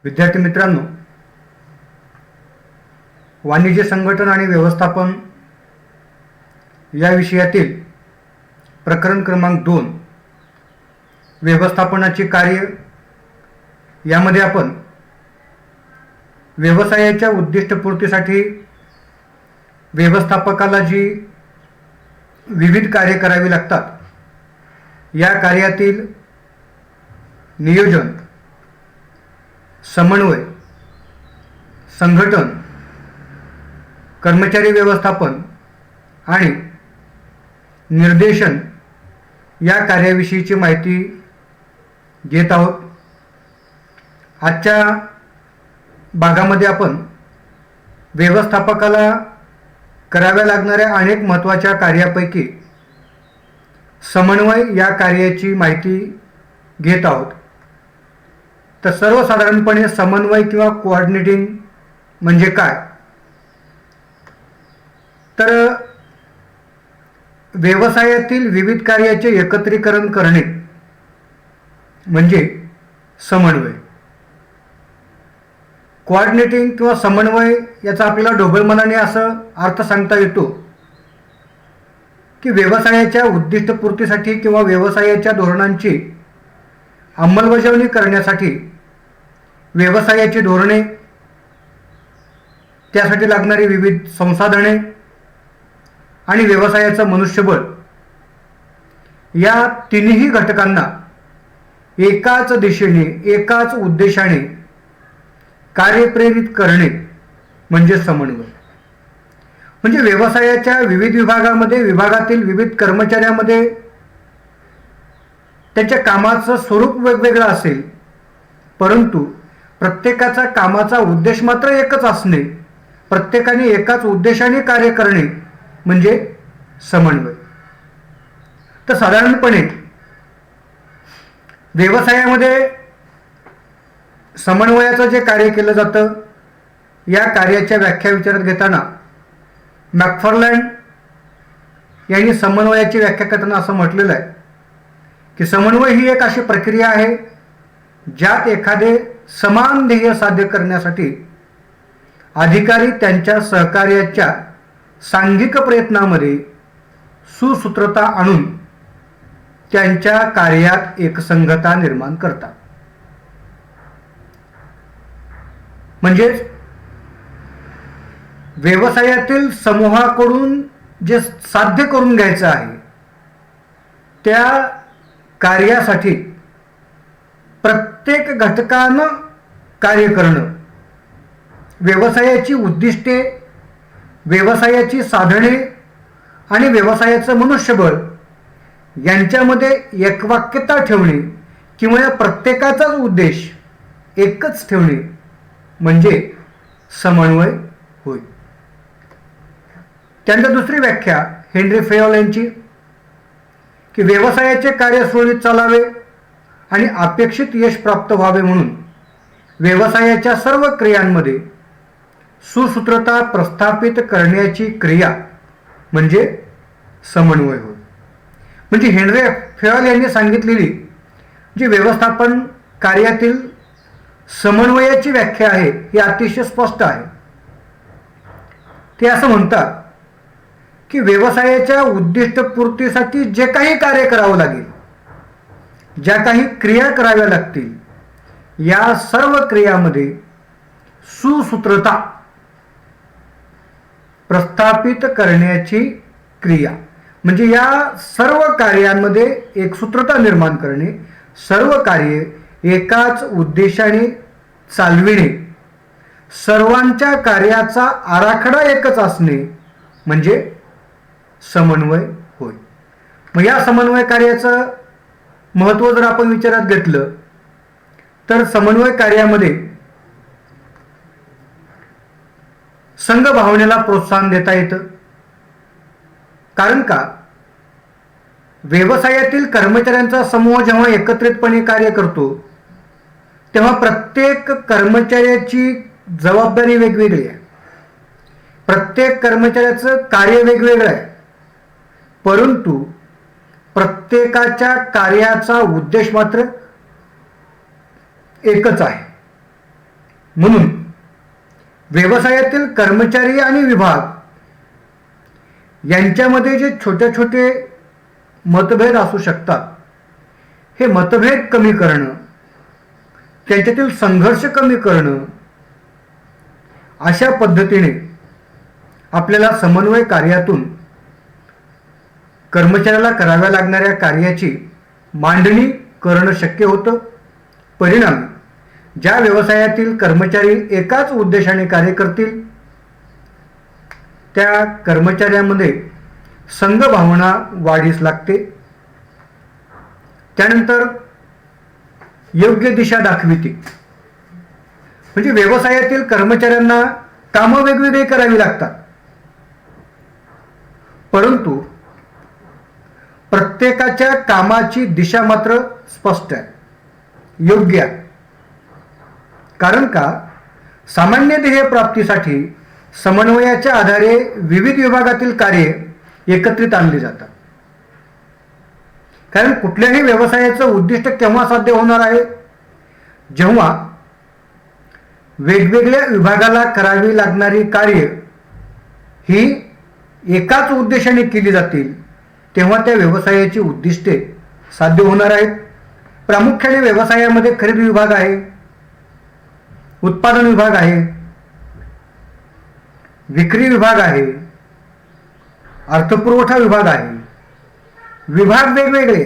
विद्यार्थी मित्रांनो, वाणिज्य संघटन आणि व्यवस्थापन या विषयातील प्रकरण क्रमांक 2 व्यवस्थापनाची कार्य यामध्ये आपण व्यवसायाच्या उद्दिष्टपूर्तीसाठी व्यवस्थापकाला जी विविध कार्य करावी लागतात या कार्यातील नियोजन, समन्वय, संघटन, कर्मचारी व्यवस्थापन आणि निर्देशन या कार्याविषयीची माहिती घेत आहोत. आजच्या भागामध्ये आपण व्यवस्थापकाला कराव्या लागणाऱ्या अनेक महत्त्वाच्या कार्यापैकी समन्वय या कार्याची माहिती घेत आहोत. तर सर्वसाधारणपणे समन्वय किंवा कोऑर्डिनेटिंग म्हणजे काय? तर व्यवसायातील विविध कार्याचे एकत्रीकरण करणे म्हणजे समन्वय. कोऑर्डिनेटिंग किंवा समन्वय याचा आपल्याला ढोबळमानाने असं अर्थ सांगता येतो की व्यवसायाच्या उद्दिष्टपूर्तीसाठी किंवा व्यवसायाच्या धोरणांची अंमलबजावणी करण्यासाठी व्यवसायाची धोरणे, त्यासाठी लागणारी विविध संसाधने आणि व्यवसायाचं मनुष्यबळ या तिन्ही घटकांना एकाच दिशेने, एकाच उद्देशाने कार्यप्रेरित करणे म्हणजे समन्वय. म्हणजे व्यवसायाच्या विविध विभागातील विविध कर्मचाऱ्यांमध्ये त्यांच्या कामाचं स्वरूप वेगवेगळं असेल, परंतु प्रत्येकाचा कामाचा उद्देश मात्र एकच असणे, प्रत्येकाने एकाच उद्देशाने कार्य करणे म्हणजे समन्वय. तर साधारणपणे व्यवसायामध्ये समन्वयाचं जे कार्य केलं जातं या कार्याच्या व्याख्या विचारात घेताना मॅकफार्लॅंड यांनी समन्वयाची व्याख्या करताना असं म्हटलेलं आहे की समन्वय ही एक अशी प्रक्रिया आहे ज्यात एखादे समान ध्येय साध्य करण्यासाठी अधिकारी त्यांच्या सहकार्याच्या सांघिक प्रयत्नामध्ये सुसूत्रता आणून त्यांच्या कार्यात एकसंघता निर्माण करतात. म्हणजेच व्यवसायातील समूहाकडून जे साध्य करून घ्यायचं आहे त्या कार्यासाठी प्रत्येक घटकानं कार्य करणं, व्यवसायाची उद्दिष्टे, व्यवसायाची साधने आणि व्यवसायाचं मनुष्यबळ यांच्यामध्ये एकवाक्यता ठेवणे किंवा या प्रत्येकाचाच उद्देश एकच ठेवणे म्हणजे समन्वय होय. त्यानंतर दुसरी व्याख्या हेनरी फेयोल यांची की व्यवसायाचे कार्य सुरळीत चालावे आणि अपेक्षित यश प्राप्त व्हावे म्हणून व्यवसायाच्या सर्व क्रियांमध्ये सुसूत्रता प्रस्थापित करण्याची क्रिया म्हणजे समन्वय होय. म्हणजे हेनरी फेयोल यांनी सांगितलेली जी व्यवस्थापन कार्यातील समन्वयाची व्याख्या आहे ही अतिशय स्पष्ट आहे. ते असं म्हणतात की व्यवसायाच्या उद्दिष्टपूर्तीसाठी जे काही कार्य करावं लागेल, ज्या काही क्रिया कराव्या लागतील, या सर्व क्रियामध्ये सुसूत्रता प्रस्थापित करण्याची क्रिया म्हणजे या सर्व कार्यांमध्ये एक सूत्रता निर्माण करणे, सर्व कार्ये एकाच उद्देशाने चालविणे, सर्वांच्या कार्याचा आराखडा एकच असणे म्हणजे समन्वय होय. मग या समन्वय कार्याचं महत्त्व जर आपण विचारात घेतलं तर समन्वय कार्यामध्ये संघ भावनेला प्रोत्साहन देता येतं. कारण का व्यवसायातील कर्मचाऱ्यांचा समूह जेव्हा एकत्रितपणे कार्य करतो तेव्हा प्रत्येक कर्मचाऱ्याची जबाबदारी वेगवेगळी आहे, प्रत्येक कर्मचाऱ्याचं कार्य वेगवेगळं आहे, परंतु प्रत्येकाच्या कार्याचा उद्देश मात्र एकच आहे. म्हणून व्यवसायातील कर्मचारी आणि विभाग यांच्यामध्ये जे छोटे छोटे मतभेद असू शकतात, हे मतभेद कमी करणं, त्यांच्यातील संघर्ष कमी करणं, अशा पद्धतीने आपल्याला समन्वय कार्यातून कर्मचाऱ्याला कराव्या लागणाऱ्या कार्याची मांडणी करणं शक्य होतं. परिणामी ज्या व्यवसायातील कर्मचारी एकाच उद्देशाने कार्य करतील, त्या कर्मचाऱ्यामध्ये संघभावना वाढीस लागते. त्यानंतर योग्य दिशा दाखविते. म्हणजे व्यवसायातील कर्मचाऱ्यांना कामं वेगवेगळी करावी लागतात, परंतु प्रत्येकाच्या कामाची दिशा मात्र स्पष्ट आहे, योग्य आहे. कारण का, सामान्य ध्येय प्राप्तीसाठी समन्वयाच्या आधारे विविध विभागातील कार्ये एकत्रित आणली जातात. कारण कुठल्याही व्यवसायाचं उद्दिष्ट केव्हा साध्य होणार आहे, जेव्हा वेगवेगळ्या विभागाला करावी लागणारी कार्य ही एकाच उद्देशाने केली जातील, तेव्हा त्या व्यवसायाची उद्दिष्टे साध्य होणार आहेत. प्रामुख्याने व्यवसायामध्ये खरेदी विभाग आहे, उत्पादन विभाग आहे, विक्री विभाग आहे, अर्थपुरवठा विभाग आहे. विभाग वेगवेगळे,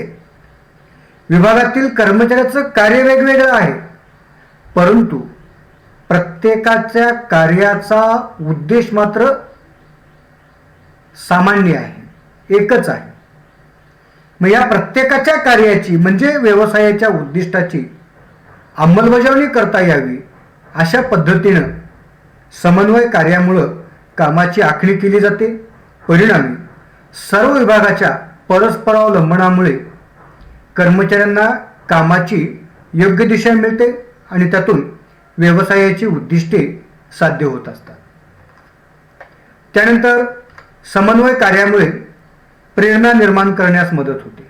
विभागातील कर्मचाऱ्याचं कार्य वेगवेगळं आहे, परंतु प्रत्येकाच्या कार्याचा उद्देश मात्र सामान्य आहे, एकच आहे. मग या प्रत्येकाच्या कार्याची म्हणजे व्यवसायाच्या उद्दिष्टाची अंमलबजावणी करता यावी, अशा पद्धतीनं समन्वय कार्यामुळं कामाची आखणी केली जाते. परिणामी सर्व विभागाच्या परस्परावलंबनामुळे कर्मचाऱ्यांना कामाची योग्य दिशा मिळते आणि त्यातून व्यवसायाची उद्दिष्टे साध्य होत असतात. त्यानंतर समन्वय कार्यामुळे प्रेरणा निर्माण करण्यास मदत होते.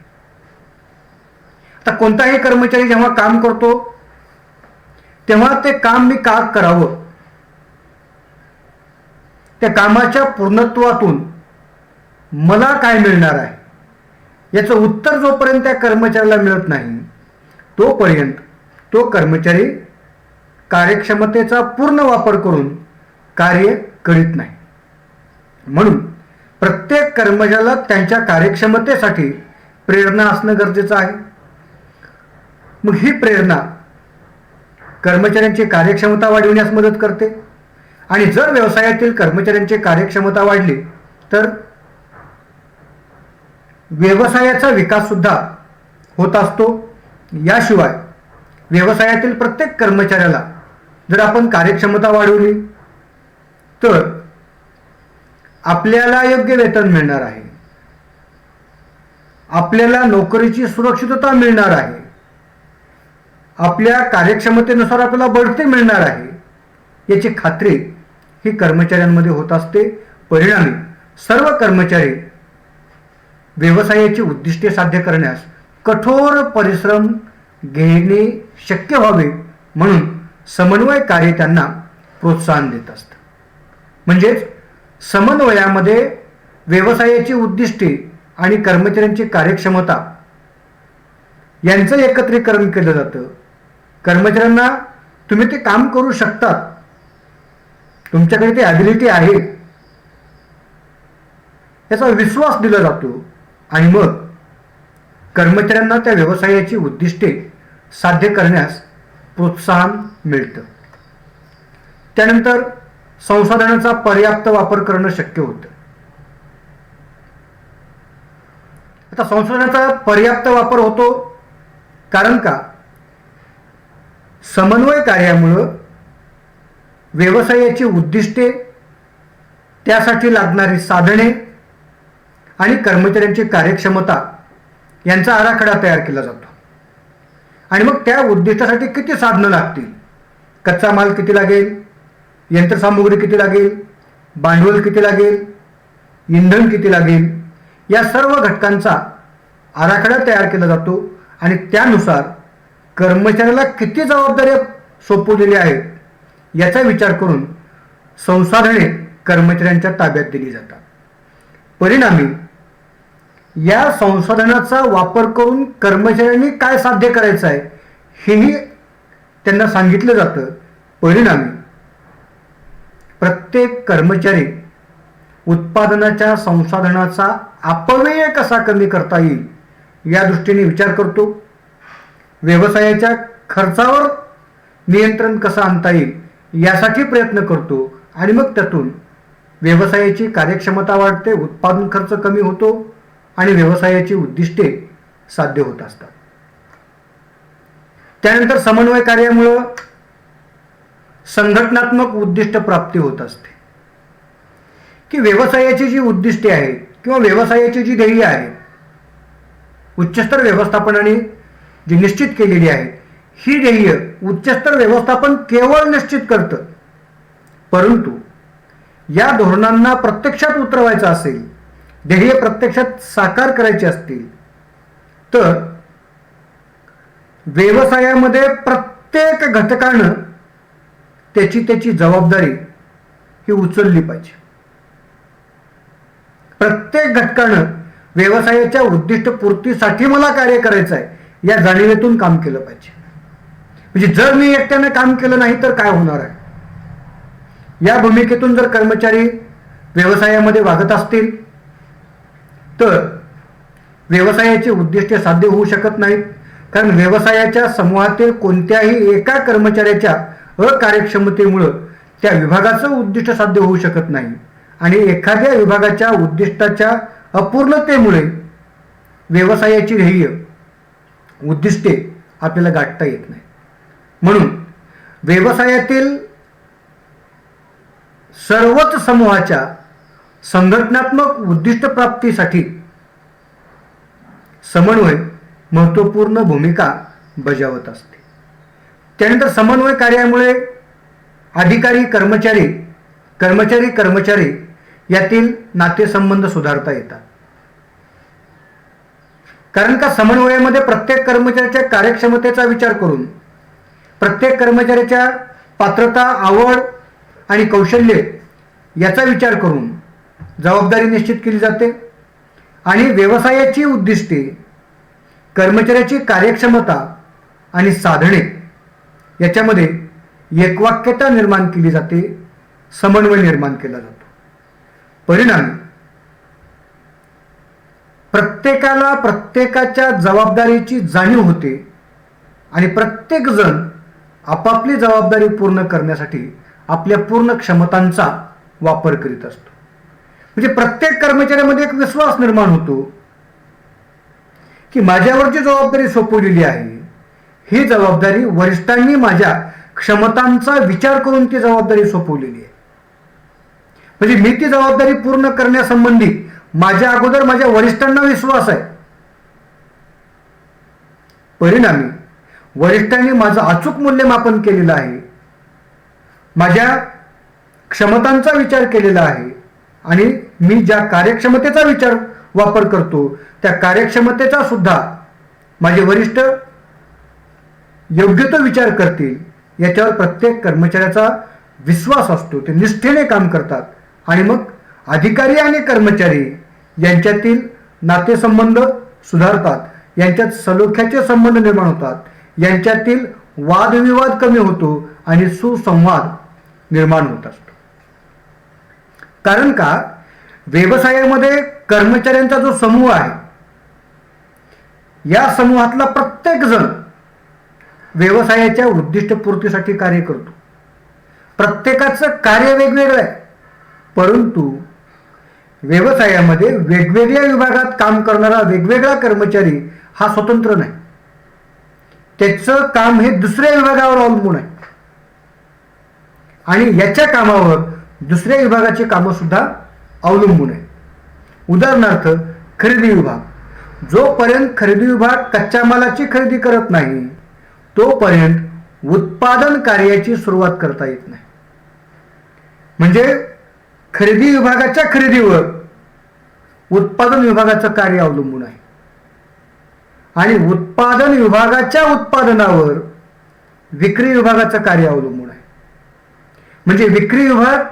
आता कोणताही कर्मचारी जेव्हा काम करतो, तेव्हा ते काम मी का करावं, त्या कामाच्या पूर्णत्वातून मला काय मिळणार आहे, याचं उत्तर जोपर्यंत त्या कर्मचाऱ्याला मिळत नाही, तोपर्यंत तो कर्मचारी कार्यक्षमतेचा पूर्ण वापर करून कार्य करीत नाही. म्हणून प्रत्येक कर्मचाऱ्याला त्यांच्या कार्यक्षमतेसाठी प्रेरणा असणं गरजेचं आहे. मग ही प्रेरणा कर्मचाऱ्यांची कार्यक्षमता वाढविण्यास मदत करते. आणि जर व्यवसायातील कर्मचाऱ्यांची कार्यक्षमता वाढली तर व्यवसायाचा विकास सुद्धा होत असतो. याशिवाय व्यवसायातील प्रत्येक कर्मचाऱ्याला जर आपण कार्यक्षमता वाढवली तर आपल्याला योग्य वेतन मिळणार आहे, आपल्याला नोकरीची सुरक्षितता मिळणार आहे, आपल्या कार्यक्षमतेनुसार आपल्याला बढती मिळणार आहे, याची खात्री ही कर्मचाऱ्यांमध्ये होत असते. परिणामी सर्व कर्मचारी व्यवसायाची उद्दिष्टे साध्य करण्यास कठोर परिश्रम घेणे शक्य व्हावे म्हणून समन्वय कार्य त्यांना प्रोत्साहन देत असतं. म्हणजेच समन्वयामध्ये व्यवसायाची उद्दिष्टे आणि कर्मचाऱ्यांची कार्यक्षमता यांचं एकत्रीकरण केलं जातं. कर्मचाऱ्यांना तुम्ही ते काम करू शकतात, तुमच्याकडे ती ॲबिलिटी आहे, याचा विश्वास दिला जातो आणि मग कर्मचाऱ्यांना त्या व्यवसायाची उद्दिष्टे साध्य करण्यास प्रोत्साहन मिळतं. त्यानंतर संसाधनाचा पर्याप्त वापर करणं शक्य होतं. आता संसाधनाचा पर्याप्त वापर होतो कारण का, समन्वय कार्यामुळं व्यवसायाची उद्दिष्टे, त्यासाठी लागणारी साधने आणि कर्मचाऱ्यांची कार्यक्षमता यांचा आराखडा तयार केला जातो. आणि मग त्या उद्दिष्टासाठी किती साधनं लागतील, कच्चा माल किती लागेल, यंत्रसामुग्री किती लागेल, भांडवल किती लागेल, इंधन किती लागेल, या सर्व घटकांचा आराखडा तयार केला जातो. आणि त्यानुसार कर्मचाऱ्याला किती जबाबदाऱ्या सोपवलेल्या आहेत याचा विचार करून संसाधने कर्मचाऱ्यांच्या ताब्यात दिली जातात. परिणामी या संसाधनाचा वापर करून कर्मचाऱ्यांनी काय साध्य करायचं आहे हेही त्यांना सांगितलं जातं. परिणामी प्रत्येक कर्मचारी उत्पादनाच्या संसाधनाचा अपव्यय कसा कमी करता येईल या दृष्टीने विचार करतो. व्यवसायाच्या खर्चावर नियंत्रण कसं आणता येईल यासाठी प्रयत्न करतो आणि मग त्यातून व्यवसायाची कार्यक्षमता वाढते, उत्पादन खर्च कमी होतो आणि व्यवसायाची उद्दिष्टे साध्य होत असतात. त्यानंतर समन्वय कार्यामुळं संघटनात्मक उद्दिष्ट प्राप्ती होत असते की व्यवसायाची जी उद्दिष्टे आहेत किंवा व्यवसायाची जी ध्येय आहेत उच्चस्तर व्यवस्थापनाने जी निश्चित केलेली आहेत, ही ध्येय उच्चस्तर व्यवस्थापन केवळ निश्चित करतं. परंतु या धोरणांना प्रत्यक्षात उतरवायचं असेल, ध्येय प्रत्यक्षात साकार करायचे असतील तर व्यवसायामध्ये प्रत्येक घटकानं त्याची जबाबदारी ही उचलली पाहिजे. प्रत्येक घटकानं व्यवसायाच्या उद्दिष्ट पूर्तीसाठी मला कार्य करायचं आहे या जाणीवेतून काम केलं पाहिजे. म्हणजे जर मी एकट्याने काम केलं नाही तर काय होणार आहे, या भूमिकेतून जर कर्मचारी व्यवसायामध्ये वागत असतील तर व्यवसायाची उद्दिष्टे साध्य होऊ शकत नाहीत. कारण व्यवसायाच्या समूहातील कोणत्याही एका कर्मचाऱ्याच्या अकार्यक्षमतेमुळे त्या विभागाचं उद्दिष्ट साध्य होऊ शकत नाही आणि एखाद्या विभागाच्या उद्दिष्टाच्या अपूर्णतेमुळे व्यवसायाची ध्येय उद्दिष्टे आपल्याला गाठता येत नाही. म्हणून व्यवसायातील सर्वच समूहाच्या संघटनात्मक उद्दिष्ट प्राप्तीसाठी समन्वय महत्त्वपूर्ण भूमिका बजावत असते. त्यानंतर समन्वय कार्यामुळे अधिकारी कर्मचारी यातील नातेसंबंध सुधारता येतात. कारण का समन्वयामध्ये प्रत्येक कर्मचाऱ्याच्या कार्यक्षमतेचा विचार करून प्रत्येक कर्मचाऱ्याच्या पात्रता, आवड आणि कौशल्य याचा विचार करून जबाबदारी निश्चित केली जाते आणि व्यवसायाची उद्दिष्टे, कर्मचाऱ्याची कार्यक्षमता आणि साधने याच्यामध्ये एकवाक्यता निर्माण केली जाते, समन्वय निर्माण केला जातो. परिणामी प्रत्येकाला प्रत्येकाच्या जबाबदारीची जाणीव होते आणि प्रत्येक जण आपापली जबाबदारी पूर्ण करण्यासाठी आपल्या पूर्ण क्षमतांचा वापर करीत असतो. म्हणजे प्रत्येक कर्मचाऱ्यामध्ये एक विश्वास निर्माण होतो की माझ्यावर जी जबाबदारी सोपवलेली आहे ही जबाबदारी वरिष्ठांनी माझ्या क्षमतांचा विचार करून ती जबाबदारी सोपवलेली आहे. म्हणजे मी ती जबाबदारी पूर्ण करण्यासंबंधी माझ्या अगोदर माझ्या वरिष्ठांना विश्वास आहे. परिणामी वरिष्ठांनी माझं अचूक मूल्यमापन केलेलं आहे, माझ्या क्षमतांचा विचार केलेला आहे आणि मी ज्या कार्यक्षमतेचा वापर करतो त्या कार्यक्षमतेचा सुद्धा माझे वरिष्ठ योग्य तो विचार करतील याच्यावर प्रत्येक कर्मचाऱ्याचा विश्वास असतो. ते निष्ठेने काम करतात आणि मग अधिकारी आणि कर्मचारी यांच्यातील नातेसंबंध सुधारतात, यांच्यात सलोख्याचे संबंध निर्माण होतात, यांच्यातील वादविवाद कमी होतो आणि सुसंवाद निर्माण होत असतो. कारण का व्यवसायामध्ये कर्मचाऱ्यांचा जो समूह आहे या समूहातला प्रत्येक जण व्यवसायाच्या उद्दिष्टपूर्तीसाठी कार्य करतो. प्रत्येकाचं कार्य वेगवेगळं आहे, परंतु व्यवसायामध्ये वेगवेगळ्या विभागात काम करणारा वेगवेगळा कर्मचारी हा स्वतंत्र नाही. त्याचं काम हे दुसऱ्या विभागावर अवलंबून आहे आणि याच्या कामावर दुसऱ्या विभागाची कामं सुद्धा अवलंबून आहे. उदाहरणार्थ खरेदी विभाग, जोपर्यंत खरेदी विभाग कच्च्या मालाची खरेदी करत नाही तोपर्यंत उत्पादन कार्याची सुरुवात करता येत नाही. म्हणजे खरेदी विभागाच्या खरेदीवर उत्पादन विभागाचं कार्य अवलंबून आहे आणि उत्पादन विभागाच्या उत्पादनावर विक्री विभागाचं कार्य अवलंबून आहे. म्हणजे विक्री विभाग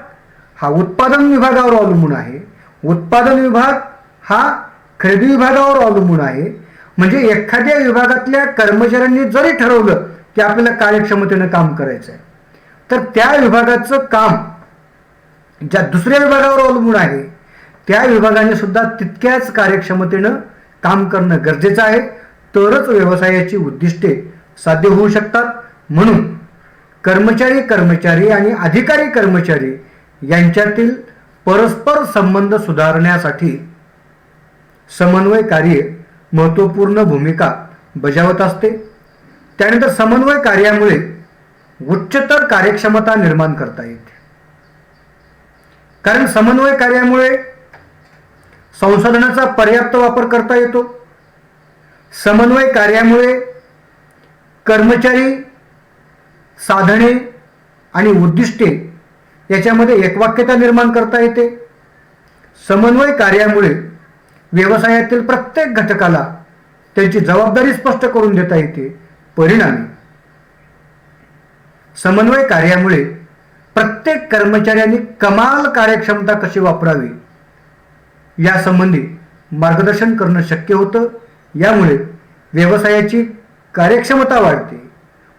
हा उत्पादन विभागावर अवलंबून आहे, उत्पादन विभाग हा खरेदी विभागावर अवलंबून आहे. म्हणजे एखाद्या विभागातल्या कर्मचाऱ्यांनी जरी ठरवलं की आपल्याला कार्यक्षमतेनं काम करायचं आहे, तर त्या विभागाचं काम ज्या दुसऱ्या विभागावर अवलंबून आहे त्या विभागाने सुद्धा तितक्याच कार्यक्षमतेनं काम करणं गरजेचं आहे, तरच व्यवसायाची उद्दिष्टे साध्य होऊ शकतात. म्हणून कर्मचारी आणि अधिकारी कर्मचारी यांच्यातील परस्पर संबंध सुधारण्यासाठी समन्वय कार्य महत्त्वपूर्ण भूमिका बजावत असते. त्यानंतर समन्वय कार्यामुळे उच्चतर कार्यक्षमता निर्माण करता येते. कारण समन्वय कार्यामुळे संसाधनाचा पर्याप्त वापर करता येतो. समन्वय कार्यामुळे कर्मचारी, साधने आणि उद्दिष्टे याच्यामध्ये एकवाक्यता निर्माण करता येते. समन्वय कार्यामुळे व्यवसायातील प्रत्येक घटकाला त्यांची जबाबदारी स्पष्ट करून देता येते. परिणामी समन्वय कार्यामुळे प्रत्येक कर्मचाऱ्यांनी कमाल कार्यक्षमता कशी वापरावी यासंबंधी मार्गदर्शन करणं शक्य होतं. यामुळे व्यवसायाची कार्यक्षमता वाढते,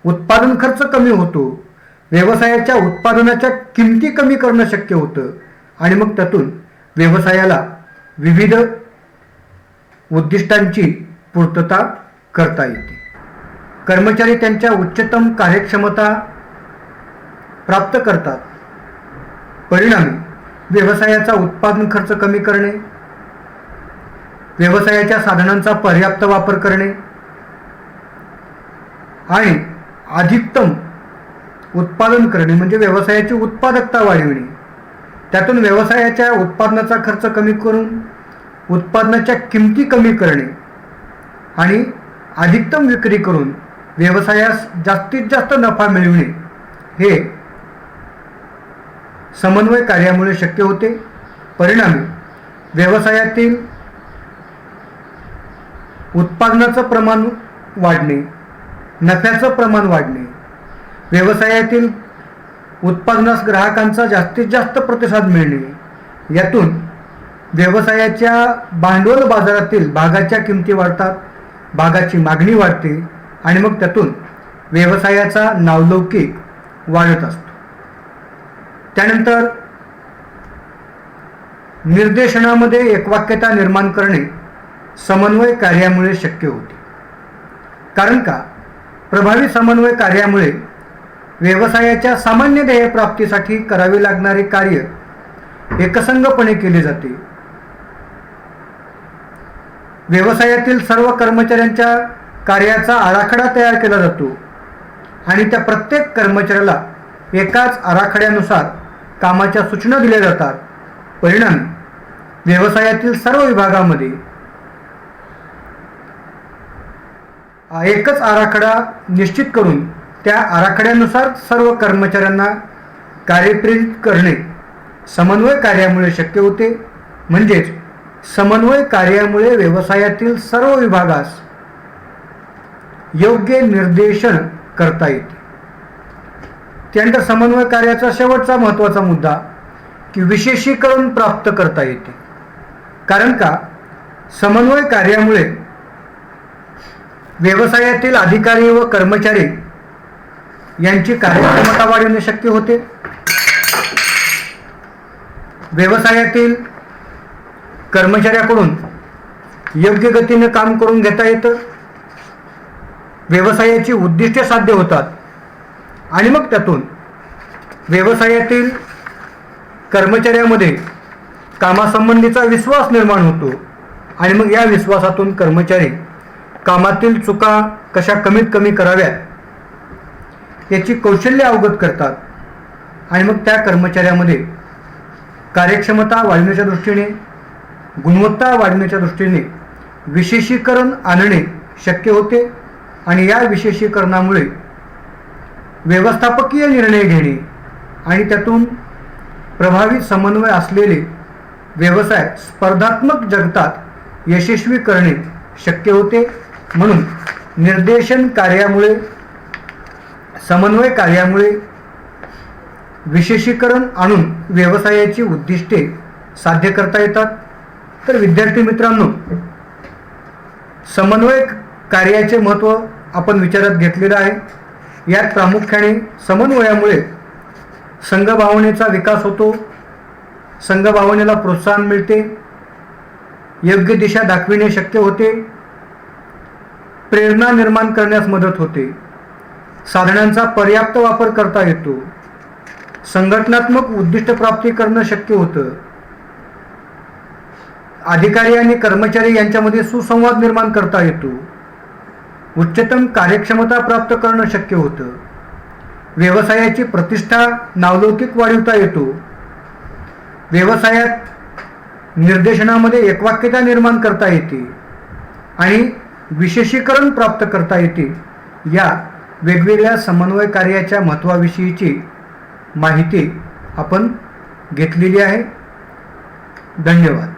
उत्पादन खर्च कमी होतो, व्यवसायाच्या उत्पादनाच्या किमती कमी करणं शक्य होतं आणि मग त्यातून व्यवसायाला विविध उद्दिष्टांची पूर्तता करता येते. कर्मचारी त्यांच्या उच्चतम कार्यक्षमता प्राप्त करतात. परिणामी व्यवसायाचा उत्पादन खर्च कमी करणे, व्यवसायाच्या साधनांचा पर्याप्त वापर करणे आणि अधिकतम उत्पादन करणे म्हणजे व्यवसायाची उत्पादकता वाढविणे. त्यातून व्यवसायाच्या उत्पादनाचा खर्च कमी करून उत्पादनाच्या किमती कमी करणे आणि अधिकतम विक्री करून व्यवसायास जास्तीत जास्त नफा मिळविणे हे समन्वय कार्यामुळे शक्य होते. परिणामी व्यवसायातील उत्पादनाचं प्रमाण वाढणे, नफ्याचं प्रमाण वाढणे, व्यवसायातील उत्पादनास ग्राहकांचा जास्तीत जास्त प्रतिसाद मिळणे, यातून व्यवसायाच्या भांडवल बाजारातील भागाच्या किमती वाढतात, भागाची मागणी वाढते आणि मग त्यातून व्यवसायाचा नावलौकिक वाढत असतो. त्यानंतर निर्देशनामध्ये एकवाक्यता निर्माण करणे समन्वय कार्यामुळे शक्य होते. कारण का प्रभावी समन्वय कार्यामुळे व्यवसायाच्या सामान्य ध्येयप्राप्तीसाठी करावे लागणारे कार्य एकसंघपणे केले जाते. व्यवसायातील सर्व कर्मचाऱ्यांच्या कार्याचा आराखडा तयार केला जातो आणि त्या प्रत्येक कर्मचाऱ्याला एकाच आराखड्यानुसार कामाच्या सूचना दिल्या जातात. परिणामी व्यवसायातील सर्व विभागामध्ये एकच आराखडा निश्चित करून त्या आराखड्यानुसार सर्व कर्मचाऱ्यांना कार्यप्रेरित करणे समन्वय कार्यामुळे शक्य होते. म्हणजेच समन्वय कार्यामुळे व्यवसायातील सर्व विभागास योग्य निर्देशन करता येते. त्यानंतर समन्वय कार्याचा शेवटचा महत्त्वाचा मुद्दा की विशेषीकरण प्राप्त करता येते. कारण का समन्वय कार्यामुळे व्यवसायातील अधिकारी व कर्मचारी यांची कार्यक्षमता वाढवणे शक्य होते. व्यवसायातील कर्मचाऱ्याकडून योग्य गतीने काम करून घेता येतं, व्यवसायाची उद्दिष्टे साध्य होतात आणि मग त्यातून व्यवसायातील कर्मचाऱ्यामध्ये कामासंबंधीचा विश्वास निर्माण होतो आणि मग या विश्वासातून कर्मचारी कामातील चुका कशा कमीत कमी कराव्यात याची कौशल्य अवगत करतात आणि मग त्या कर्मचाऱ्यामध्ये कार्यक्षमता वाढवण्याच्या दृष्टीने, गुणवत्ता वाढवण्याच्या दृष्टीने विशेषीकरण आणणे शक्य होते आणि या विशेषीकरणामुळे व्यवस्थापकीय निर्णय घेणे आणि त्यातून प्रभावी समन्वय असलेले व्यवसाय स्पर्धात्मक जगतात यशस्वी करणे शक्य होते. म्हणून निर्देशन कार्यामुळे, समन्वय कार्यामुळे विशेषीकरण आणून व्यवसायाची उद्दिष्टे साध्य करता येतात. तर विद्यार्थी मित्रांनो, समन्वय कार्याचे महत्त्व आपण विचारात घेतलेलं आहे. यात प्रामुख्याने समन्वयामुळे संघभावनेचा विकास होतो, संघभावनेला प्रोत्साहन मिळते, योग्य दिशा दाखविणे शक्य होते, प्रेरणा निर्माण करण्यास मदत होते, साधनांचा पर्याप्त वापर करता येतो, संघटनात्मक उद्दिष्ट प्राप्ती करणं शक्य होतं, अधिकारी आणि कर्मचारी यांच्यामध्ये सुसंवाद निर्माण करता येतो, उच्चतम कार्यक्षमता प्राप्त करणं शक्य होतं, व्यवसायाची प्रतिष्ठा नावलौकिक वाढवता येतो, व्यवसायात निर्देशनामध्ये एकवाक्यता निर्माण करता येते आणि विशेषीकरण प्राप्त करता येते. या वेगवेगळ्या समन्वय कार्याच्या महत्त्वाविषयीची माहिती आपण घेतलेली आहे. धन्यवाद.